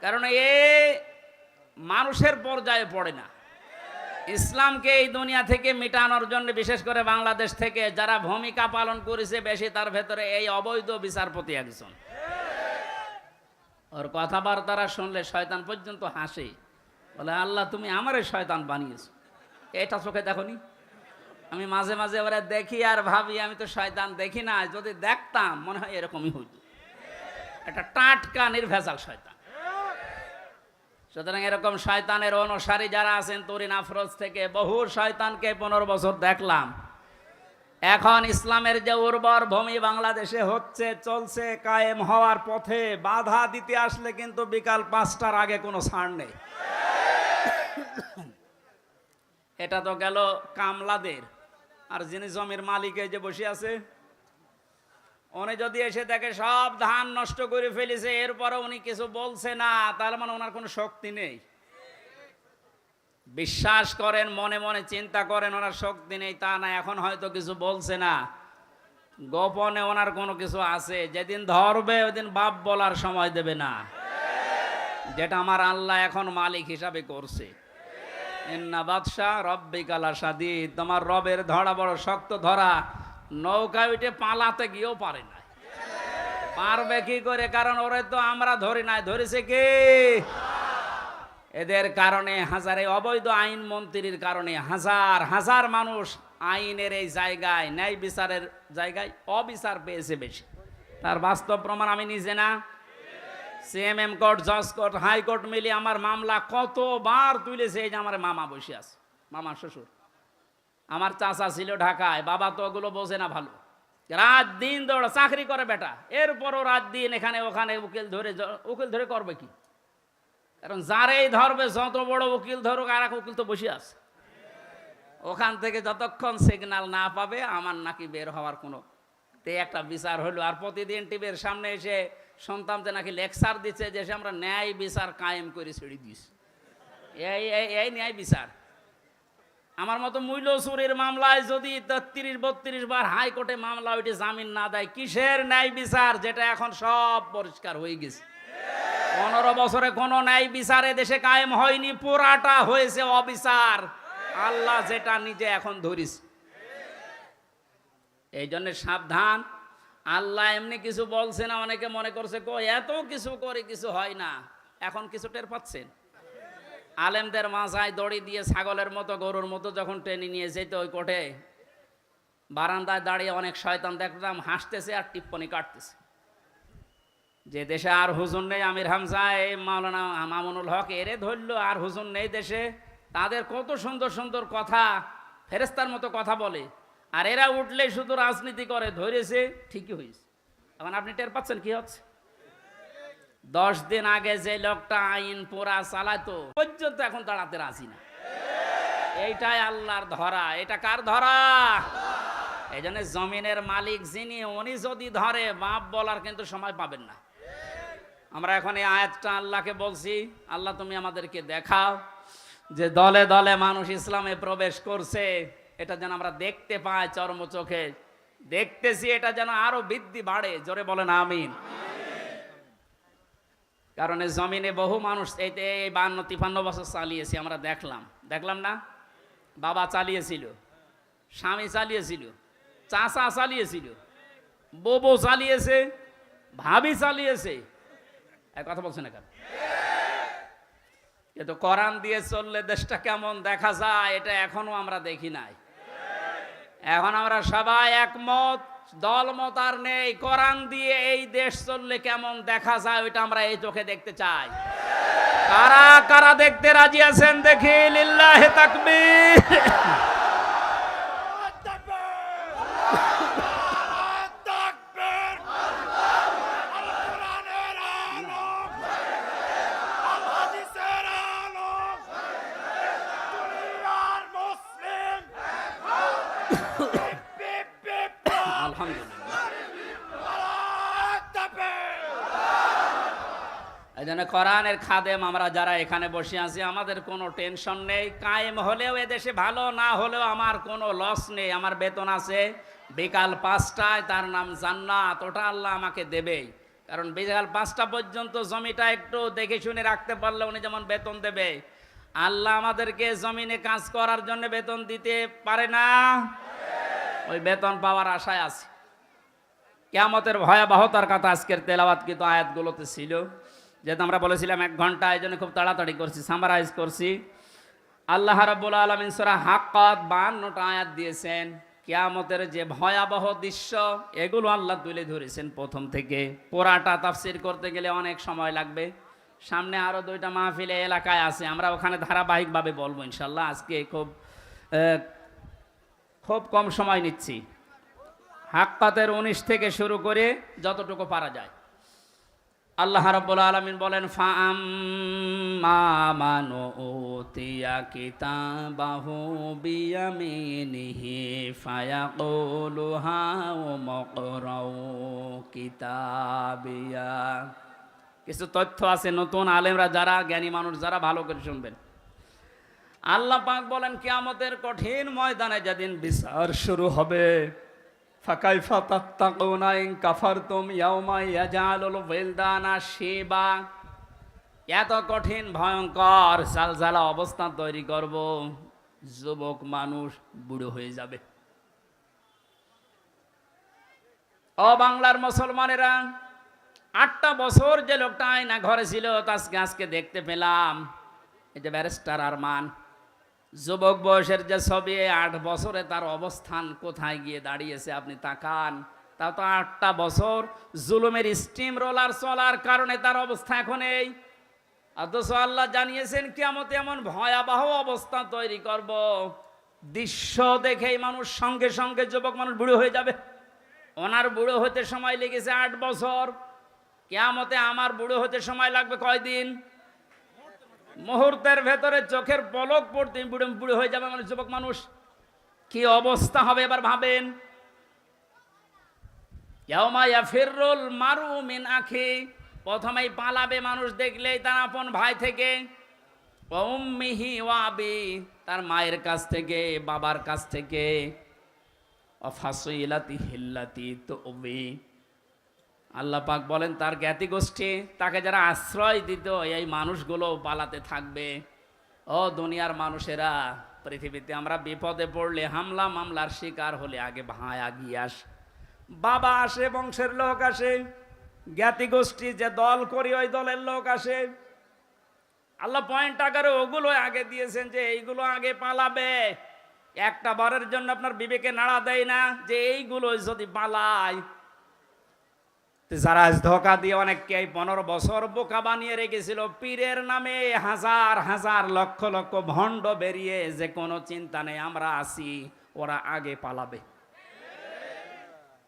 কারণ এ মানুষের পর্যায়ে পড়ে না। ইসলামকে এই দুনিয়া থেকে মিটানোর জন্য বিশেষ করে বাংলাদেশ থেকে যারা ভূমিকা পালন করেছে বেশি, তার ভেতরে এই অবৈধ বিচারপতি একজন। ওর কথাবার্তারা শুনলে শয়তান পর্যন্ত হাসে, বলে আল্লাহ তুমি আমারে শয়তান বানিয়েছো। এটা চোখে দেখনি? আমি মাঝে মাঝে ওরা দেখি আর ভাবি আমি তো শয়তান দেখি না, যদি দেখতাম মনে হয় এরকমই হইত। এটা টাটকা নির্ভেজাল শয়তান। সুতরাং এরকম শয়তানের অনুসারী যারা আছেন তরিন আফরোজ থেকে বহু শয়তানকে 15 বছর দেখলাম। এখন ইসলামের যে উর্বর ভূমি বাংলাদেশে হচ্ছে, চলছে, কায়েম হওয়ার পথে বাধা দিতে আসলে কিন্তু বিকাল 5টার আগে কোনো ছাড় নেই। এটা তো গেল কামলাদের। আর যিনি জমির মালিক যে বসে আছে, উনি যদি এসে দেখে সব ধান নষ্ট করে ফেলেছে, এরপরে উনি কিছু বলছে না, তার মানে ওনার কোনো শক্তি নেই। বিশ্বাস করেন, মনে মনে চিন্তা করেন ওনার শক্তি নেই তা না, এখন হয়তো কিছু বলছে না, গোপনে ওনার কোনো কিছু আছে। যেদিন ধরবে ওইদিন বাপ বলার সময় দেবে না, যেটা আমার আল্লাহ এখন মালিক হিসাবে করছে। ইন্না বাদশা রব্বিকা লাশাদীদ, তোমার রবের ধরা বড় শক্ত ধরা। নৌকা উঠে পালাতে গিয়েও পারে না। পারবে কি করে? কারণ ওরে তো আমরা ধরি নাই, ধরেছে কে? এদের কারণে হাজারে অবৈধ আইন মন্ত্রীর কারণে হাজার হাজার মানুষ আইনের এই জায়গায়, ন্যায় বিচারের জায়গায় অবিচার পেয়েছে বেশি। তার বাস্তব প্রমাণ আমি নিজে না, সিএমএম কোর্ট, জজ কোর্ট, হাইকোর্ট মিলিয়ে আমার মামলা কতবার তুলেছে। এই যে আমার মামা বসে আছে, মামা শ্বশুর, আমার চাচা ছিল ঢাকায়, বাবা তো ওগুলো বোঝে না ভালো, রাত দিন দৌড়া চাকরি করে বেটা, এরপরও রাত দিন এখানে ওখানে উকিল ধরে করবে কি? কারণ যারেই ধরবে, যত বড় উকিল ধরুক, আর এক উকিল তো বসে আছে ওখান থেকে, যতক্ষণ সিগন্যাল না পাবে আমার নাকি বের হওয়ার কোনো একটা বিচার হলো। আর প্রতিদিন টিভির সামনে এসে শুনতাম যে নাকি লেকচার দিচ্ছে যে আমরা ন্যায় বিচার কায়েম করে ছেড়ে দিস। এই ন্যায় বিচার। আমার মতো মূল্য চুরির মামলায় যদি 33-32 বার হাইকোর্টে মামলা ওইটি জামিন না দেয়, কিসের ন্যায় বিচার? যেটা এখন সব পরিষ্কার হয়ে গেছে। 15 বছরে কোনো ন্যায় বিচারে দেশে কায়েম হয়নি, পুরাটা হয়েছে অবিচার। আল্লাহ যেটা নিজে এখন ধরিস। এই জন্য সাবধান। আল্লাহ এমনি কিছু বলছে না, অনেকে মনে করছে এত কিছু করে কিছু হয় না। এখন কিছু টের পাচ্ছেন? আলেমদের মাথায় দড়ি দিয়ে ছাগলের মতো, গরুর মতো যখন টেনে নিয়ে যেত ওই কোর্টে, বারান্দায় দাঁড়িয়ে অনেক শয়তান দেখলাম হাসতেছে আর টিপ্পনি কাটতেছে। যে দেশে আর হুজুর নেই, আমির হামজা, এই মাওলানা মামুনুল হক, এরে ধরলো, আর হুজুর নেই দেশে। তাদের কত সুন্দর সুন্দর কথা, ফেরেস্তার মতো কথা বলে, আর এরা উঠলে শুধু রাজনীতি করে। ধরেছে, ঠিকই হয়েছে। এখন আপনি টের পাচ্ছেন কি হচ্ছে? 10 দিন আগে যে লোকটা আইন পোড়া চালাতো পর্যন্ত এখন দাঁড়াতে রাজি না। এইটাই আল্লাহর ধরা। এটা কার ধরা? এই জন্য জমিনের মালিক যিনি, উনি যদি ধরে, বাপ বলার কিন্তু সময় পাবেন না। আমরা এখন এই আয়াতটা আল্লাহকে বলছি, আল্লাহ তুমি আমাদেরকে দেখাও যে দলে দলে মানুষ ইসলামে প্রবেশ করছে, এটা যেন আমরা দেখতে পাই, চর্ম চোখে দেখতেছি, এটা যেন আরো বৃদ্ধি বাড়ে। জোরে বলেন আমিন। কারণ এই জমিনে বহু মানুষ এই 52-53 বছর চালিয়েছে, আমরা দেখলাম না? বাবা চালিয়েছিল, স্বামী চালিয়েছিল, চাচা চালিয়েছিল, বউ চালিয়েছে, ভাবি চালিয়েছে। এক কথা বলছে না কেন? কিন্তু কোরআন দিয়ে চললে দেশটা কেমন দেখা যায়, এটা এখনো আমরা দেখি নাই। এখন আমরা সবাই একমত, দলমত আর নেই। কোরআন দিয়ে এই দেশ চললে কেমন দেখা যায়, ওইটা আমরা এই চোখে দেখতে চাই। কারা কারা দেখতে রাজি আছেন দেখি? লিল্লাহি তাকবীর। এই জন্য কোরআনের খাদেম আমরা যারা এখানে বসে আছি, আমাদের কোনো টেনশন নেই। কায়েম হলেও এদেশে ভালো, না হলেও আমার কোনো লস নেই। আমার বেতন আছে বিকাল 5টায়, তার নাম জান্নাত, ওটা আল্লাহ আমাকে দেবেই। কারণ বিকাল 5টা পর্যন্ত জমিটা একটু দেখে শুনে রাখতে পারলে উনি যেমন বেতন দেবে, আল্লাহ আমাদেরকে জমিনে কাজ করার জন্য বেতন দিতে পারে না? ওই বেতন পাওয়ার আশায় আছে। কিয়ামতের ভয়াবহতার কথা আজকের তেলাওয়াতকৃত আয়াতগুলোতে ছিল। যেহেতু আমরা বলেছিলাম 1 ঘন্টা, এই জন্য খুব তাড়াতাড়ি করছি, সামারাইজ করছি। আল্লাহ রাব্বুল আলামিন সূরা হাক্কাত 52টা আয়াত দিয়েছেন। কিয়ামতের যে ভয়াবহ দৃশ্য এগুলো আল্লাহ তুলে ধরেছেন প্রথম থেকে। পুরাটা তাফসীর করতে গেলে অনেক সময় লাগবে। সামনে আরো 2টা মাহফিলে এলাকায় আছে, আমরা ওখানে ধারাবাহিকভাবে বলবো ইনশাল্লাহ। আজকে খুব কম সময় নিচ্ছি। হাক্কাতের 19 থেকে শুরু করে যতটুকু পারা যায়। আল্লাহ রাব্বুল আলামিন বলেন, ফাআম্মা মান উতিয়া কিতাবাহু বিয়ামিনিহি ফায়াকুলু হাউমুকরাউ কিতাবিয়া। কিছু তথ্য আছে নতুন আলেমরা যারা জ্ঞানী মানুষ যারা ভালো করে শুনবেন। আল্লাহ পাক বলেন, কিয়ামতের কঠিন ময়দানে যেদিন বিচার শুরু হবে, ফাকাইফা তাত্তাকুনা ইন কাফারতুম ইয়াওমা ইয়াজআলুল ওয়িলদানা শিবা। এত কঠিন ভয়ঙ্কর জালজালা অবস্থা তৈরি করব, যুবক মানুষ বুড়ো হয়ে যাবে। ও বাংলার মুসলমানেরা, 8টা বছর যে লোকটা আয়না ঘরে ছিল আজকে দেখতে পেলাম। এই যে ব্যারিস্টার আরমান, যুবক বয়সের যে ছবি, 8 বছরে তার অবস্থান কোথায় গিয়ে দাঁড়িয়েছে আপনি তাকান। তা তো 8টা বছর জুলুমের স্টিম রোলার চলার কারণে তার অবস্থা এখন এই। অথচ আল্লাহ জানিয়েছেন কিয়ামতে এমন ভয়াবহ অবস্থা তৈরি করব, দৃশ্য দেখেই মানুষ সঙ্গে সঙ্গে যুবক মানুষ বুড়ো হয়ে যাবে। ওনার বুড়ো হতে সময় লেগেছে 8 বছর, কিয়ামতে আমার বুড়ো হতে সময় লাগবে কয়দিন? মুহূর্তের ভেতরে চোখের পলক পড়তে বুড়ো হয়ে যাবে মানে যুবক মানুষ। কি অবস্থা হবে এবার ভাবেন। ইয়াউমা ইয়াফিরুল মারউ মিন আখি, প্রথমেই পালাবে মানুষ দেখলেই তার আপন ভাই থেকে। ওয়া উম্মিহি ওয়া আবি, তার মায়ের কাছ থেকে, বাবার কাছ থেকে। ওয়া ফাসিলাতিহি আল্লাতী তুবি, আল্লাহ পাক বলেন তার জ্ঞাতি গোষ্ঠী, তাকে যারা আশ্রয় দিত এই মানুষগুলো পালাতে থাকবে। ও দুনিয়ার মানুষেরা, পৃথিবীতে আমরা বিপদে পড়লে, হামলা মামলার শিকার হলে আগে ভাই আগিয়ে আসে, বাবা আসে, বংশের লোক আসে, জ্ঞাতি গোষ্ঠী যে দল করি ওই দলের লোক আসে। আল্লাহ পয়েন্ট আকারে ওগুলো আগে দিয়েছেন যে এইগুলো আগে পালাবে। একটা বারের জন্য আপনার বিবেকে নাড়া দেয় না যে এইগুলো যদি পালায়? যারা ধোকা দিয়ে অনেককে 15 বছর বোকা বানিয়ে রেখেছিল, পীরের নামে হাজার হাজার লক্ষ লক্ষ ভণ্ড বেরিয়ে, যে কোনো চিন্তা নেই আমরা আছি, ওরা আগে পালাবে।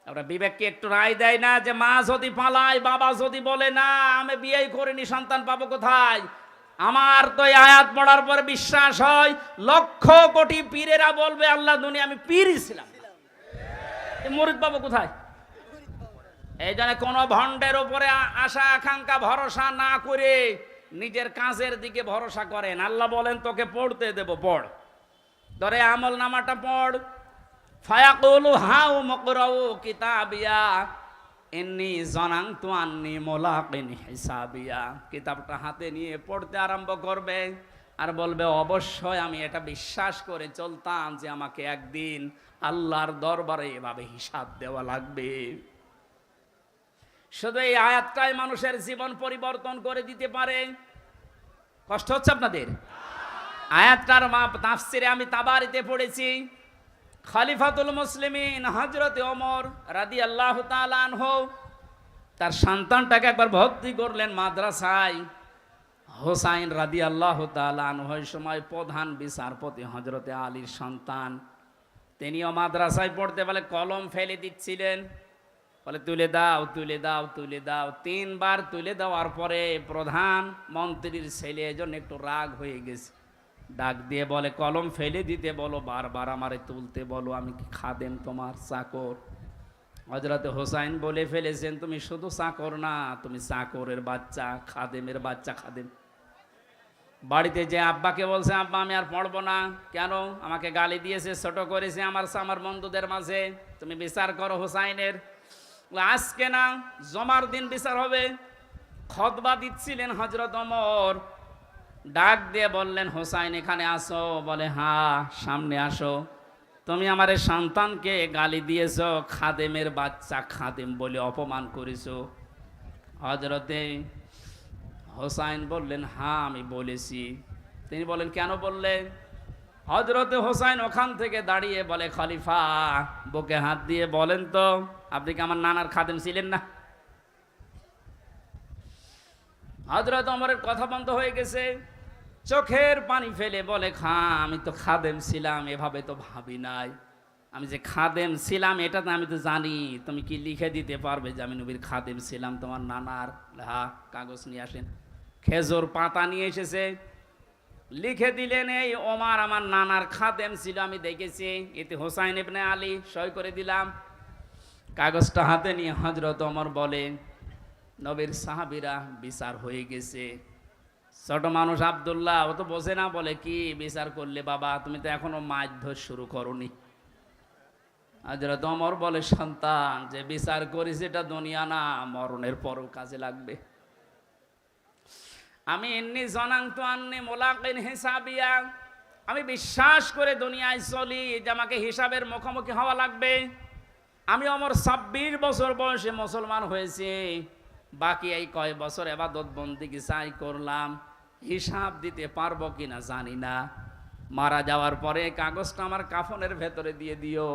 আমরা বিবেককে একটু রায় দেয় না যে মা যদি পালায়, বাবা যদি বলে না আমি বিয়ে করিনি, সন্তান পাবো কোথায়? আমার তো এই আয়াত পড়ার পর বিশ্বাস হয় লক্ষ কোটি পীরেরা বলবে আল্লাহ দুনিয়া আমি পীরই ছিলাম, মুরিদ পাবো কোথায়? এই জন্য কোনো ভণ্ডের উপরে আশা আকাঙ্ক্ষা ভরসা না করে নিজের কাজের দিকে ভরসা করেন। আল্লাহ বলেন তোকে পড়তে দেব, পড়, ধরে আমল নামাটা পড়। ফায়াকুলু হাউ মুকরাউ কিতাবিয়া ইন্নী জানানতু আন্নী মুলাকিন হিসাবিয়া। কিতাবটা হাতে নিয়ে পড়তে আরম্ভ করবে আর বলবে অবশ্যই আমি এটা বিশ্বাস করে চলতাম যে আমাকে একদিন আল্লাহর দরবারে এভাবে হিসাব দেওয়া লাগবে। শুধু এই আয়াতটাই মানুষের জীবন পরিবর্তন করে দিতে পারে। কষ্ট হচ্ছে আপনাদের? আয়াতটার তাফসিরে আমি তাবারিতে পড়েছি। খলিফাতুল মুসলিমিন হযরত ওমর রাদিয়াল্লাহু তাআলা আনহু তার সন্তানটাকে একবার ভর্তি করলেন মাদ্রাসায়। হোসাইন রাদিয়াল্লাহু তাআলা আনহু ওই সময় প্রধান বিচারপতি হযরতে আলীর সন্তান। তিনিও মাদ্রাসায় পড়তে বলে কলম ফেলে দিচ্ছিলেন, বলে তুলে দাও তুলে দাও তুলে দাও। 3 বার তুলে দেওয়ার পরে প্রধান মন্ত্রীর ছেলে এজন্য একটু রাগ হয়ে গেছে, ডাক দিয়ে বলে কলম ফেলে দিতে বলো, বারবার আমারে তুলতে বলো, আমি কি খাদেম তোমার, চাকর? হযরত হোসাইন বলে ফেলেছেন তুমি শুধু চাকর না, তুমি চাকরের বাচ্চা, খাদেমের বাচ্চা। খাদেম বাড়িতে যে আব্বাকে বলছে আব্বা আমি আর পড়বো না, কেন? আমাকে গালি দিয়েছে, ছোট করেছে আমার বন্ধুদের মাঝে, তুমি বিচার করো হোসাইনের। আজকে না, জমার দিন বিচার হবে। খুতবা দিচ্ছিলেন হযরত ওমর, ডাক দিয়ে বললেন, হোসাইন এখানে আসো। বলে, হ্যাঁ সামনে আসো। তুমি আমার এই সন্তানকে গালি দিয়েছো, খাদেমের বাচ্চা, খাদেম বলে অপমান করেছো। হযরতে হোসাইন বললেন, হ্যাঁ আমি বলেছি। তিনি বলেন, কেন বললেন? হযরতে হোসাইন ওখান থেকে দাঁড়িয়ে বলে, খলিফা বুকে হাত দিয়ে বলেন তো, আপনি কি আমার নানার খাদেম ছিলেন না? হযরত ওমরের কথা বন্ধ হয়ে গেছে, চোখের পানি ফেলে বলে, আমি তো খাদেম ছিলাম, এভাবে তো ভাবি নাই। আমি যে খাদেম ছিলাম এটা তো আমি তো জানি। তুমি কি লিখে দিতে পারবে যে আমি নবীর খাদেম ছিলাম তোমার নানার? হ্যাঁ, কাগজ নিয়ে আসেন। খেজুর পাতা নিয়ে এসেছে, লিখে দিলেন, এই ওমর আমার নানার খাদেম ছিল, আমি দেখেছি। এতে হোসাইন ইবনে আলী, সই করে দিলাম। কাগজটা হাতে নিয়ে হযরত ওমর বলে, নবীর সাহাবীরা, বিচার হয়ে গেছে। ছোট মানুষ আব্দুল্লাহ, ও তো বোঝে না। বলে, কি বিচার করলে বাবা? তুমি তো এখনো মারধর শুরু করনি। হযরত ওমর বলে, সন্তান, যে বিচার করেছে এটা দুনিয়া না, মরণের পরও কাজে লাগবে। আমি এমনি জনান্তু আন্নি মুলাকিন হিসাবিয়া, আমি বিশ্বাস করে দুনিয়ায় চলি যে আমাকে হিসাবের মুখোমুখি হওয়া লাগবে। আমি ওমর 26 বছর বয়সে মুসলমান হয়েছি। বাকি এই কয় বছর ইবাদত বন্দেগী চাই করলাম, হিসাব দিতে পারবো কিনা জানি না। মারা যাওয়ার পরে কাগজটা আমার কাফনের ভেতরে দিয়ে দিও।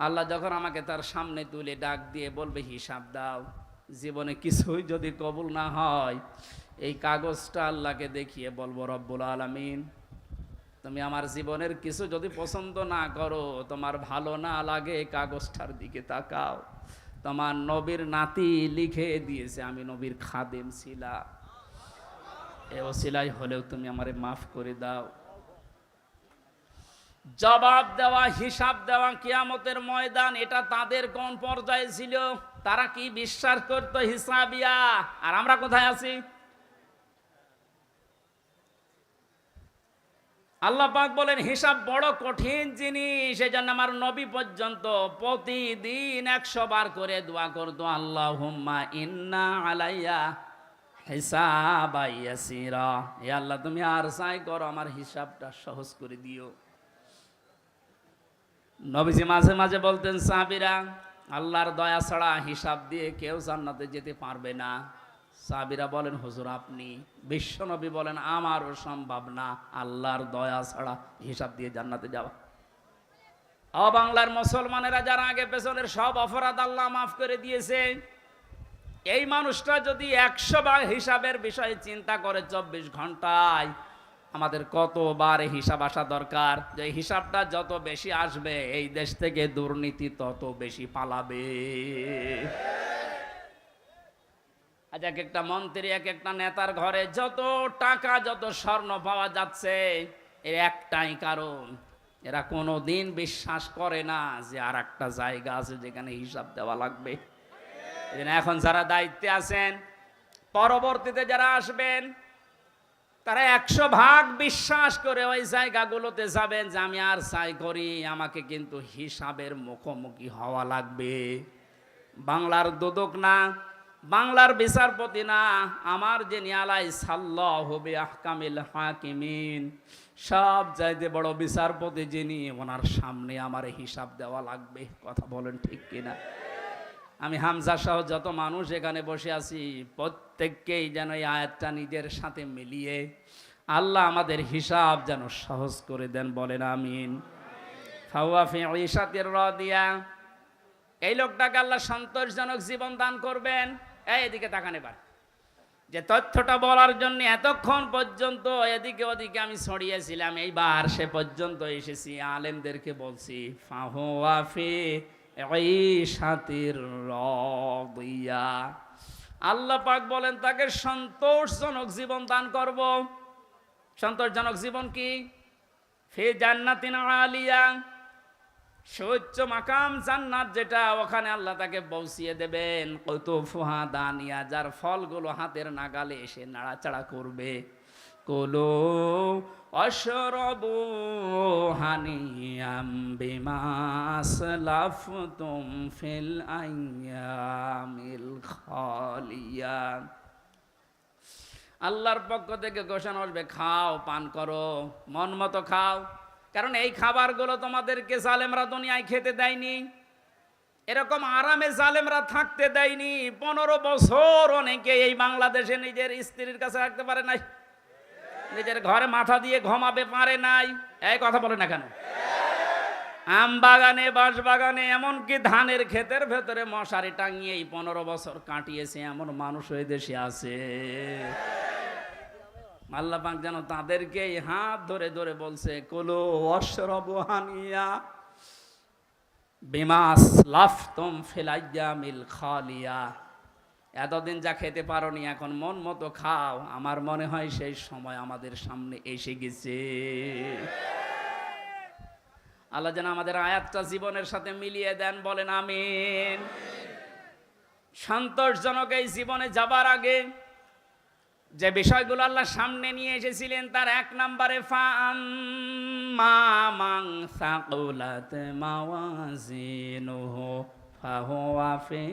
আল্লাহ যখন আমাকে তার সামনে তুলে ডাক দিয়ে বলবে, হিসাব দাও, জীবনে কিছুই যদি কবুল না হয়, এই কাগজটা আল্লাহকে দেখিয়ে বলবো, রব্বুল আলামিন, তুমি আমার জীবনের কিছু যদি পছন্দ না করো, তোমার ভালো না লাগে, এই কাগজটার দিকে তাকাও, তোমার নবীর নাতি লিখে দিয়েছে আমি নবীর খাদেম ছিলাম, এ ওসিলাই হলেও তুমি আমারে মাফ করে দাও। জবাব দেওয়া, হিসাব দেওয়া কিয়ামতের ময়দান, এটা তাদের কোন পর্যায়ে ছিল? তারা কি বিশ্বাস করতো হিসাবিয়া? আর আমরা কোথায় আছি? আল্লাহ পাক বলেন, হিসাব বড় কঠিন জিনিস। এজন্য আমার নবী পর্যন্ত প্রতিদিন 100 বার করে দোয়া করতো, আল্লাহুম্মা ইন্না আলাইয়া হিসাবা ইয়াসিরা, হে আল্লাহ তুমি আর চাই করো, আমার হিসাবটা সহজ করে দিও। নবীজি মাঝে মাঝে বলতেন, সাহাবীরা, আল্লাহর দয়া ছাড়া হিসাব দিয়ে কেউ জান্নাতে যেতে পারবে না। সাহাবীরা বলেন, হুজুর আপনি? বিশ্বনবী বলেন, আমারও সম্ভব না আল্লাহর দয়া ছাড়া হিসাব দিয়ে জান্নাতে যাওয়া। বাংলার মুসলমানেরা যারা আগে পেছনের সব অপরাধ আল্লাহ মাফ করে দিয়েছে, এই মানুষটা যদি 100 বার হিসাবের বিষয়ে চিন্তা করে 24 ঘন্টায়, আমাদের কতবার হিসাব আসা দরকার। যে হিসাবটা যত বেশি আসবে, এই দেশ থেকে দুর্নীতি তত বেশি পালাবে। আজ এক একটা মন্ত্রী, এক একটা নেতার ঘরে যত টাকা, যত স্বর্ণ পাওয়া যাচ্ছে, এর একটাই কারণ, এরা কোনোদিন বিশ্বাস করে না যে আর একটা জায়গা আছে যেখানে হিসাব দেওয়া লাগবে। এখন যারা দায়িত্বে আছেন, পরবর্তীতে যারা আসবেন, তারা 100 ভাগ বিশ্বাস করে ওই জায়গাগুলোতে যাবেন যে আমি আর চাই করি, আমাকে কিন্তু হিসাবের মুখোমুখি হওয়া লাগবে। বাংলার দুদক না, বাংলার বিচারপতি না, আমার যে নিয়ালাই সাল্লাহু বিআহকামিল হাকিমিন, সব চাইতে বড় বিচারপতি যিনি, ওনার সামনে আমার হিসাব দেওয়া লাগবে। কথা বলেন ঠিক কিনা? আমি হামজা সহ যত মানুষ এখানে বসে আছি, প্রত্যেককেই যেন এই আয়াতটা নিজের সাথে মিলিয়ে আল্লাহ আমাদের হিসাব যেন সহজ করে দেন। বলেন আমিন। ফাওয়া ফি ঈশাতির রাদিয়া, এই লোকটাকে আল্লাহ সন্তোষজনক জীবন দান করবেন। এদিকে তাকান এবার। যে তথ্যটা বলার জন্য এতক্ষণ পর্যন্ত এদিকে ওদিকে আমি ছড়িয়েছিলাম, এইবার সে পর্যন্ত এসেছি, আলেমদেরকে বলছি, ফাওয়া ফি ঈশাতির রাদিয়া, আল্লাহ পাক বলেন তাকে সন্তোষজনক জীবন দান করব। সন্তোষজনক জীবন কি? ফি জান্নাতিন আলিয়া, সুউচ্চ মাকাম জান্নাত যেটা, ওখানে আল্লাহ তাকে পৌঁছিয়ে দেবেন। কুতুফুহা দানিয়া, যার ফলগুলো হাতের নাগালে এসে নাড়াচাড়া করবে। কুলু অশরাবু হানিয়াম বিমা আসলাফতুম ফিল আইয়ামিল খালিয়া। আল্লাহর পক্ষ থেকে ঘোষণা আসবে, খাও, পান করো, মন মতো খাও। কারণ এই খাবারগুলো তোমাদেরকে জালেমরা দুনিয়ায় খেতে দেয়নি, এরকম আরামে জালেমরা থাকতে দেয়নি। 15 বছর অনেকে এই বাংলাদেশে নিজের স্ত্রীর কাছে রাখতে পারে নাই, নিজের ঘরে মাথা দিয়ে ঘুমাবে পারে নাই। এই কথা বলে না কেন? আম বাগানে, বাঁশ বাগানে, এমনকি ধানের ক্ষেতের ভেতরে মশারি টাঙিয়ে এই 15 বছর কাটিয়েছে এমন মানুষ ওই দেশে আছে। আল্লাহ পাক যেন তাদেরকে হাত ধরে ধরে বলছে, কুলু ওয়াশরাবু হানিয়া বিমা আসলাফতুম ফিল আইয়ামিল খালিয়া। এতদিন যা খেতে পারোনি এখন মন মতো খাও। আমার মনে হয় সেই সময় আমাদের সামনে এসে গেছে। আল্লাহ যেন আমাদের আয়াতটা জীবনের সাথে মিলিয়ে দেন, বলেন আমিন। সন্তোষজনক এই জীবনে যাবার আগে যে বিষয়গুলো আল্লাহ সামনে নিয়ে এসেছিলেন তার 1 নম্বরে ফাআম্মা মান সাকুলাত মাওয়াজিনুহু ফাহুয়া ফি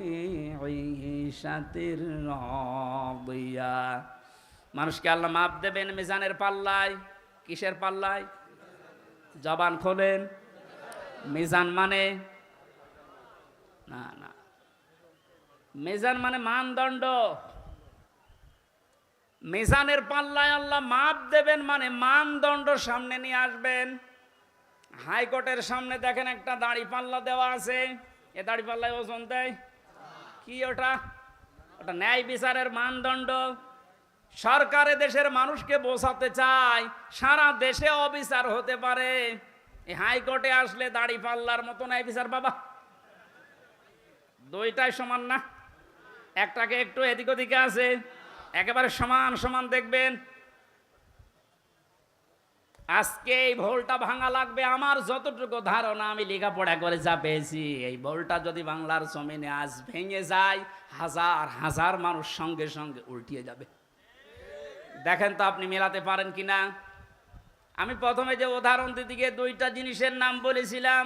ঈশাতির রাদিয়া। মানুষকে আল্লাহ মাপ দেবেন মিজানের পাল্লায়। কিসের পাল্লায়? জবান খোলেন। মিজান মানে না না, মিজান মানে মানদণ্ড। মিজানের পাল্লায় আল্লাহ মাপ দেবেন মানে মানদণ্ড সামনে নিয়ে আসবেন। হাইকোর্টের সামনে দেখেন একটা দাড়ি পাল্লা দেওয়া আছে, এ দাড়ি পাল্লায় ওজন দেয় কি? ওটা ন্যায় বিচারের মানদণ্ড। সরকারে দেশের মানুষকে বোঝাতে চায় সারা দেশে অবিচার হতে পারে, এই হাইকোর্টে আসলে দাড়ি পাল্লার মতো ন্যায় বিচার বাবা। দুইটাই সমান না, একটাকে একটু এদিক ওদিকে আছে, একেবারে সমান সমান দেখবেন। আজকে এই ভোলটা ভাঙা লাগবে। আমার যতটুকু ধারণা, আমি লেখাপড়া করে যা পেয়েছি, এই ভোলটা যদি বাংলার জমিনে আজ ভেঙে যায়, হাজার হাজার মানুষ সঙ্গে সঙ্গে উল্টিয়ে যাবে। দেখেন তো আপনি মেলাতে পারেন কিনা। আমি প্রথমে যে উদাহরণ দিতে গিয়ে 2টা জিনিসের নাম বলেছিলাম।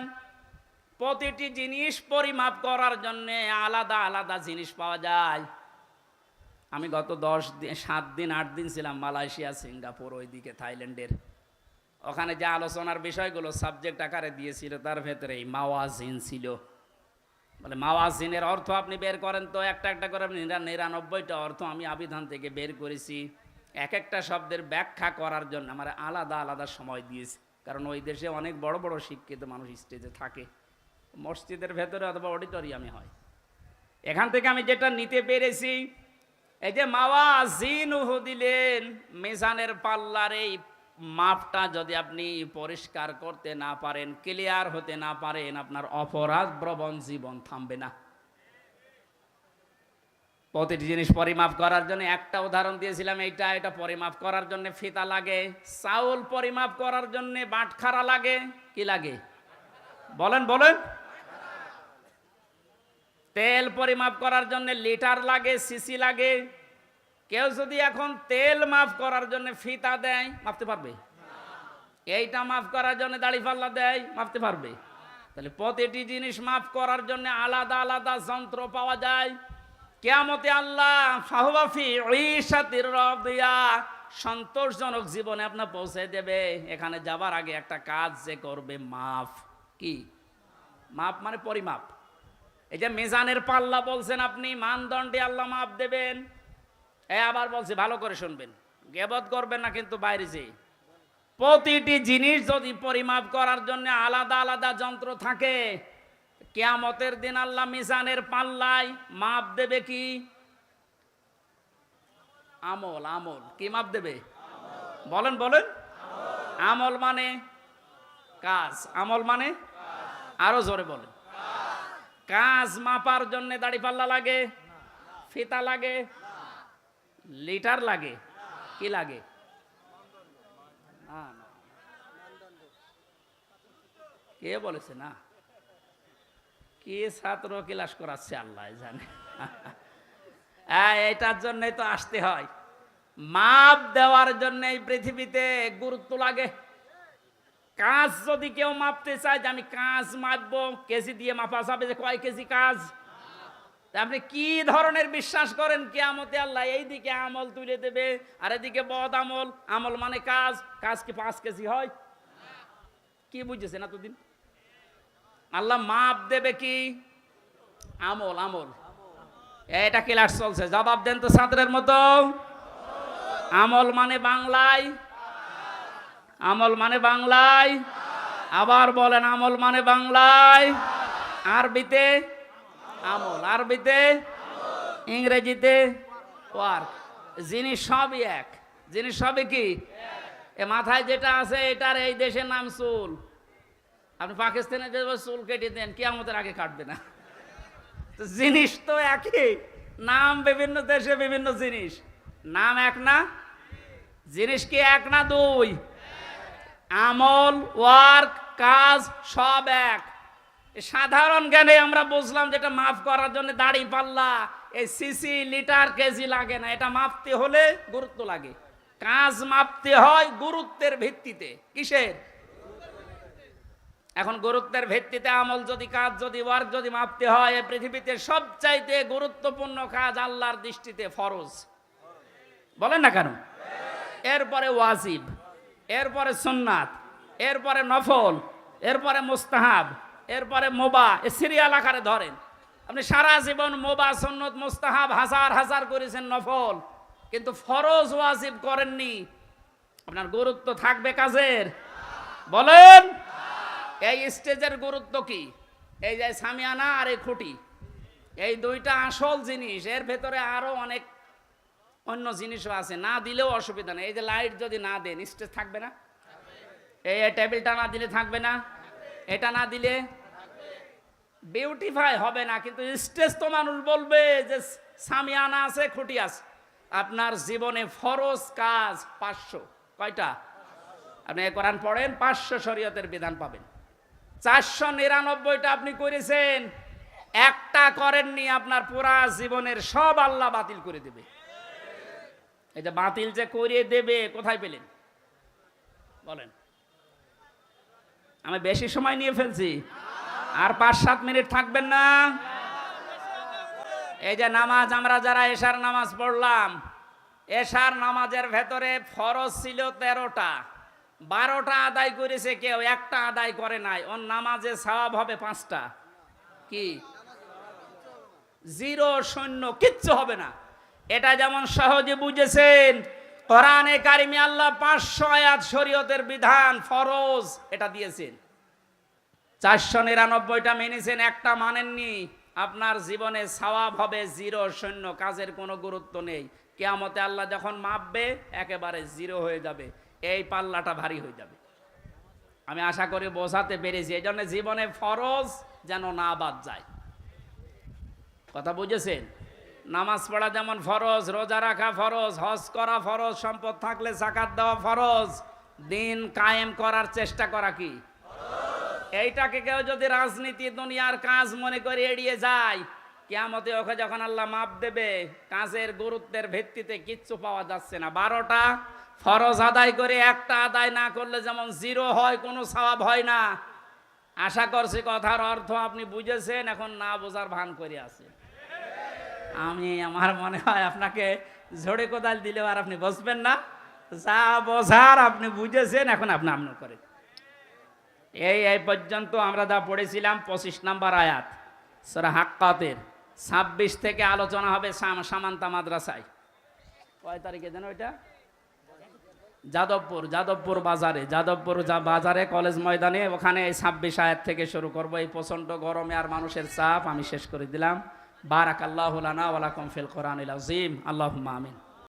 প্রতিটি জিনিস পরিমাপ করার জন্য আলাদা আলাদা জিনিস পাওয়া যায়। আমি গত 7 দিন 8 দিন ছিলাম মালয়েশিয়া, সিঙ্গাপুর, ওইদিকে থাইল্যান্ডের। ওখানে যে আলোচনার বিষয়গুলো সাবজেক্ট আকারে দিয়েছিল তার ভেতরে এই মাওয়াজিন ছিল। বলে মাওয়াজিনের অর্থ আপনি বের করেন তো, একটা একটা করে 99টা অর্থ আমি আবিধান থেকে বের করেছি। এক একটা শব্দের ব্যাখ্যা করার জন্য আমার আলাদা আলাদা সময় দিয়েছি। কারণ ওই দেশে অনেক বড় বড় শিক্ষিত মানুষ স্টেজে থাকে, মসজিদের ভেতরে অথবা অডিটোরিয়ামে হয়। এখান থেকে আমি যেটা নিতে পেরেছি, এই যে মাওয়াজিনুহু দিলেন, মিজানের পাল্লার এই মাপটা যদি আপনি পরিষ্কার করতে না পারেন, ক্লিয়ার হতে না পারেন, আপনার অপরাধ প্রবণ জীবন থামবে না। প্রতিটি জিনিস পরিমাপ করার জন্য একটা উদাহরণ দিয়েছিলাম, এটা পরিমাপ করার জন্য ফিতা লাগে। চাউল পরিমাপ করার জন্য বাটখারা লাগে। কি লাগে বলেন বলেন? তেল পরিমাপ করার জন্য লিটার লাগে, সিসি লাগে। কেউ যদি এখন তেল মাপ করার জন্য ফিতা দেয়, মাপতে পারবে? এইটা মাপ করার জন্য দাড়ি পাল্লা দেয়, মাপতে পারবে? তাহলে প্রতিটি জিনিস মাপ করার জন্য আলাদা আলাদা যন্ত্র পাওয়া যায়। কিয়ামতে আল্লাহ ফাহুয়া ফি ঈশাতির রাদিয়া, সন্তোষজনক জীবনে আপনার পৌঁছে দেবে। এখানে যাবার আগে একটা কাজ যে করবে, মাপ। কি মাপ? মানে পরিমাপ। এই যে মিজানের পাল্লা বলছেন আপনি, মানদণ্ডে আল্লাহ মাপ দেবেন। আবার বলছি ভালো করে শুনবেন, গীবত করবেন না কিন্তু বাইরে যেয়ে। প্রতিটি জিনিস যদি পরিমাপ করার জন্য আলাদা আলাদা যন্ত্র থাকে, কিয়ামতের দিন আল্লাহ মিজানের পাল্লায় মাপ দেবে কি? আমল। আমল কি মাপ দেবে? বলেন বলেন? আমল মানে কাজ। আমল মানে আরো জোরে বলেন। কাজ মাপার জন্য দাড়ি পাল্লা লাগে, ফিতা লাগে, লিটার লাগে, কি লাগে? কে বলেছে না? কি ছাত্র ক্লাস করাচ্ছে আল্লাহ জানে। এটার জন্যই তো আসতে হয়। মাপ দেওয়ার জন্য এই পৃথিবীতে গুরুত্ব লাগে। কাজ যদি কেউ মাপতে চায় যে আমি কাজ মাপবো, কেজি দিয়ে মাপা যাবে যে কয় কেজি কাজ। আপনি কি ধরনের বিশ্বাস করেন কিয়ামতে আল্লাহ এইদিকে আমল তুলে দেবে আর এদিকে বদ আমল? আমল মানে কাজ, কাজ কি 5 কেজি হয়? কি বুঝেছেন এতদিন? আল্লাহ মাপ দেবে কি? আমল। আমল এটা ক্লাস চলছে, জবাব দেন তো ছাত্রের মতো। আমল মানে বাংলায়, আমল মানে বাংলায়, আবার বলেন আমল মানে বাংলায়, আরবিতে আমল, আরবিতে, ইংরেজিতে ওয়ার্ক। জিনিস সবই এক, জিনিস সবই কি? এ মাথায় যেটা আছে এটার এই দেশের নাম চুল। আপনি পাকিস্তানে যে চুল কেটে দেন কিয়ামতের আগে কাটবে না। জিনিস তো একই, নাম বিভিন্ন দেশে বিভিন্ন জিনিস, নাম এক না? জিনিস কি এক না দুই? আমল, ওয়ার্ক, কাজ সব এক। সাধারণ জ্ঞানে আমরা বুঝলাম যেটা মাপ করার জন্য দাড়ি পাল্লা, এই সিসি লিটার কেজি লাগে না, এটা মাপতে হলে গুরুত্ব লাগে। কাজ মাপতে হয় গুরুত্বের ভিত্তিতে। কিসের? এখন গুরুত্বের ভিত্তিতে আমল যদি, কাজ যদি, ওয়ার্ক যদি মাপতে হয়, এই পৃথিবীতে সবচাইতে গুরুত্বপূর্ণ কাজ আল্লাহর দৃষ্টিতে ফরজ। বলেন না কেন? এরপরে ওয়াজিব, এরপরে সুন্নাত, এরপরে নফল, এরপরে মুস্তাহাব, এরপরে মুবাহ। এ সিরিয়াল আকারে ধরেন। আপনি সারা জীবন মুবাহ, সুন্নত, মুস্তাহাব হাজার হাজার করেছেন, নফল, কিন্তু ফরজ ওয়াজিব করেননি। আপনার গুরুত্ব থাকবে কাজের? বলেন। এই স্টেজের গুরুত্ব কি? এই যে সামিয়ানা আর এই খুঁটি, এই দুইটা আসল জিনিস। এর ভেতরে আরো অনেক অন্য জিনিসও আছে, না দিলেও অসুবিধা নেই। এই যে লাইট যদি না দেন স্টেজ থাকবে না, এই টেবিলটা না দিলে থাকবে না, এটা না দিলে বিউটিফাই হবে না। কিন্তু স্টেজ তো মানুষ বলবে যে সামিয়ানা আছে, খুঁটি আছে। আপনার জীবনে ফরজ কাজ 500। কয়টা? আপনি কোরআন পড়েন, 500 শরীয়তের বিধান পাবেন। 499টা আপনি করেছেন, একটা করেননি, আপনার পুরা জীবনের সব আল্লাহ বাতিল করে দেবে। এই যে বাতিল যে করে দেবে, কোথায় পেলেন? বলেন। আমি বেশি সময় নিয়ে ফেলছি, আর 5-7 মিনিট থাকবেন না? এই যে নামাজ, আমরা যারা এশার নামাজ পড়লাম, এশার নামাজের ভেতরে ফরজ ছিল 13টা, 12টা আদায় করেছে কেউ, একটা আদায় করে নাই। ওর নামাজে সওয়াব হবে 5টা। কি? 0, 0, কিচ্ছু হবে না। এটা যেমন সহজে বুঝেছেন, কোরআনে কারিমে আল্লাহ 500 আয়াত শরীয়তের বিধান ফরজ এটা দিয়েছেন। 499টা মেনেছেন, একটা মানেননি। আপনার জীবনে সওয়াব হবে 0, 0, কাজের কোনো গুরুত্ব নেই। কিয়ামতে আল্লাহ যখন মাপবে একেবারে 0 হয়ে যাবে। এই পাল্লাটা ভারী হয়ে যাবে। আমি আশা করি বোঝাতে পেরেছি। এই জন্য জীবনে ফরজ যেন না বাদ যায়। কথা বুঝেছেন? নামাজ পড়া যেমন ফরজ, রোজা রাখা ফরজ, হজ করা ফরজ, সম্পদ থাকলে যাকাত দেওয়া ফরজ, দিন কায়েম করার চেষ্টা করা কি? এইটাকে কেউ যদি রাজনীতি, দুনিয়ার কাজ মনে করে এড়িয়ে যায়, কিয়ামতে ওকে যখন আল্লাহ মাপ দেবে, কাজের গুরুত্বের ভিত্তিতে কিচ্ছু পাওয়া যাচ্ছে না। 12টা ফরজ আদায় করে একটা আদায় না করলে যেমন 0 হয়, কোনো সওয়াব হয় না। আশা করছি কথার অর্থ আপনি বুঝেছেন, এখন না বোঝার ভান করে আছে। আমার মনে হয় আপনাকে ঝড়ে কোদাল দিলেও আর আপনি বসবেন না। যা বোঝার আপনি বুঝেছেন, এখন আপনি আমল করেন। এই পর্যন্ত আমরা যা পড়েছিলাম 25 নম্বর আয়াত সূরা হাক্কাতের। 26 থেকে আলোচনা হবে সামান্তা মাদ্রাসায়। কয় তারিখে যেন ওইটা? যাদবপুর বাজারে কলেজ ময়দানে। ওখানে এই 26 আয়াত থেকে শুরু করব। এই প্রচন্ড গরমে আর মানুষের চাপ আমি শেষ করে দিলাম। বারাকাল্লাহু লানা ওয়া লাকুম ফিল কোরআনিল আযীম। আল্লাহুম্মা আমিন।